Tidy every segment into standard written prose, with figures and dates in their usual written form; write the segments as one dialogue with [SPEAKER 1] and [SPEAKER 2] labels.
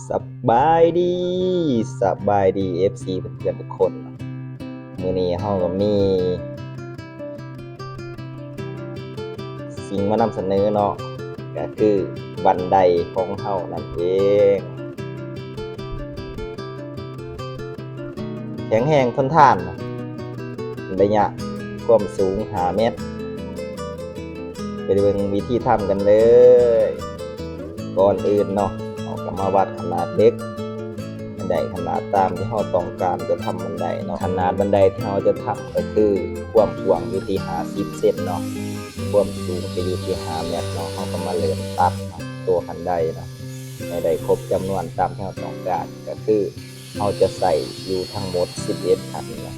[SPEAKER 1] สบายดีสบายดี FC เพื่อนๆทุกคนมื้อนี้เฮาก็มีสิ่งมานำเสนอเนาะก็คือบันไดของเฮานั่นเองแข็งแรงทนทานระยะความสูง5 เมตรไปเบิ่งวิธีทำกันเลยก่อนอื่นเนาะเฮาก็มาวัดขนาดเล็กบันไดขนาดตามที่เราต้องการจะทำบันไดเนาะขนาดบันไดที่เราจะทำก็คือความกว้างอยู่ที่50 เซนเนาะความสูงจะอยู่ที่5 เมตรเนาะเราก็มาเริ่มตัดตัวบันไดเนาะให้ได้ครบจำนวนตามที่เราต้องการก็คือเราจะใส่อยู่ทั้งหมด11ขั้นเนาะ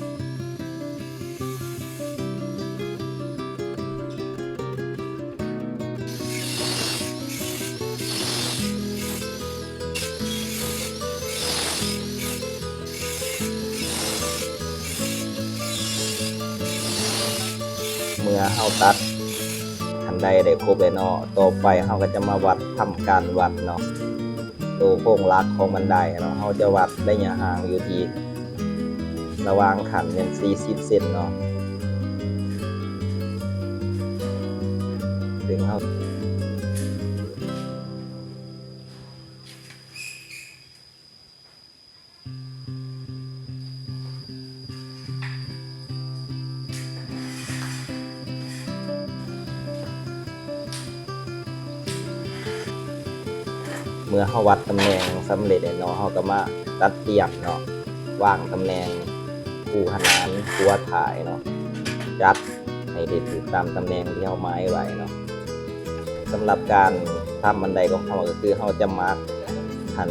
[SPEAKER 1] เมื่อเราตัดขั้นใดได้ครบแล้วเนาะต่อไปเราก็จะมาวัดทำการวัดเนาะตัวโครงหลักของบันไดเนาะเราจะวัดระยะห่างอยู่ที่ระหว่างขั้นเป็น40 เซนเนาะถึงเราเมื่อเราวัดตำแหน่งสำเร็จแล้วเนาะเราก็มาตัดเตียงเนาะวางตำแหน่งคู่ขนานหัวถ่ายเนาะจัดให้ได้ถูกตามตำแหน่งที่เราหมายไว้เนาะสำหรับการทำบันไดของเราก็คือเราจะมาร์คขั้น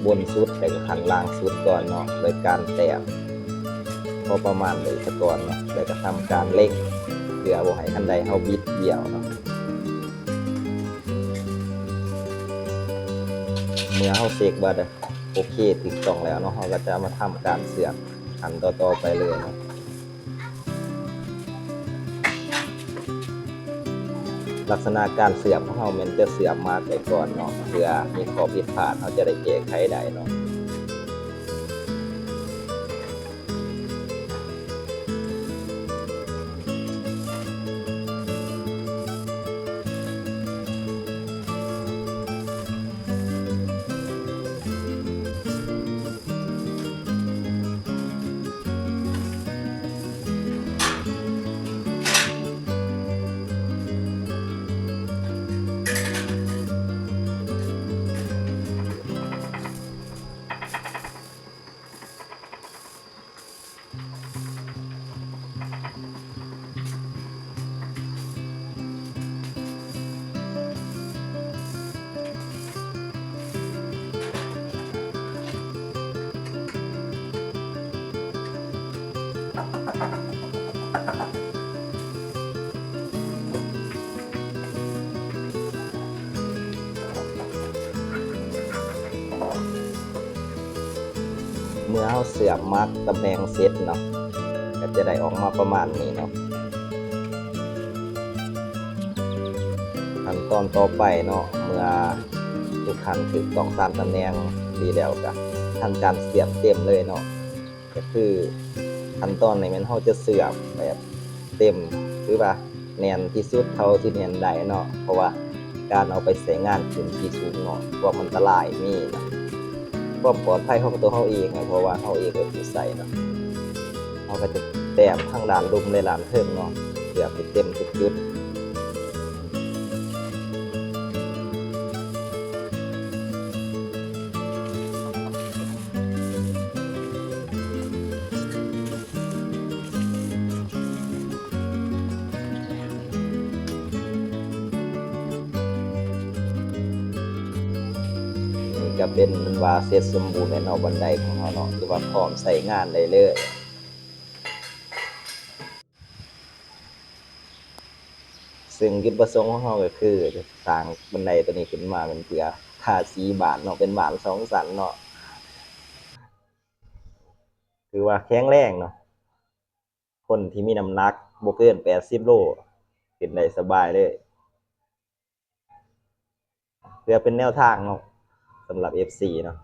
[SPEAKER 1] บนสุดแล้วก็ขั้นล่างสุดก่อนเนาะโดยการแตะพอประมาณเลยซะก่อนเนาะแล้วก็ทำการเล่งเพื่อบ่ให้ขั้นใดเราบิดเบี้ยวเนาะเมื่อเราเช็คว่าโอเคถูกต้องแล้วเนาะเราก็จะมาทำการเสียบขั้นต่อๆไปเลยเนาะลักษณะการเสียบของเรามันจะเสียบมาไปก่อนเนาะเพื่อมีข้อผิดพลาดเราจะได้แก้ไขได้เนาะเมื่อเราเสียบมาร์กตำแหน่งเซตเนาะก็จะได้ออกมาประมาณนี้เนาะขั้นตอนต่อไปเนาะเมื่อทุกขั้นถูกต้องตามตำแหน่งดีแล้วก็ทำการเสียบเต็มเลยเนาะก็คือขั้นตอนนี้มันเราจะเสียบแบบเต็มคือว่าแน่นที่สุดเท่าที่แน่นได้เนาะเพราะว่าการเอาไปใช้งานขึ้นที่สูงเนาะว่ามันอันตรายมีนะความปลอดภัยของตัวเขาเองเพราะว่าเขาเองเป็นผู้ใส่เนาะเขาก็จะแต้มทั้งด้านลุ่มและด้านเทิงเนาะเสียบให้เต็มทุกจุดนี่ก็เป็นว่าเสร็จสมบูรณ์ในบันไดของเขาเนาะหรือว่าพร้อมใส่งานได้เลยซึ่งจุดประสงค์ของเราก็คือสร้างบันไดตัวนี้ขึ้นมาเป็นเพื่อทาสีบ้านเนาะเป็นบ้าน2 ชั้นเนาะคือว่าแข็งแรงเนาะคนที่มีน้ำหนักบ่เกิน80 โลขึ้นได้สบายเลยเพื่อเป็นแนวทางเนาะ สำหรับ FC เนาะ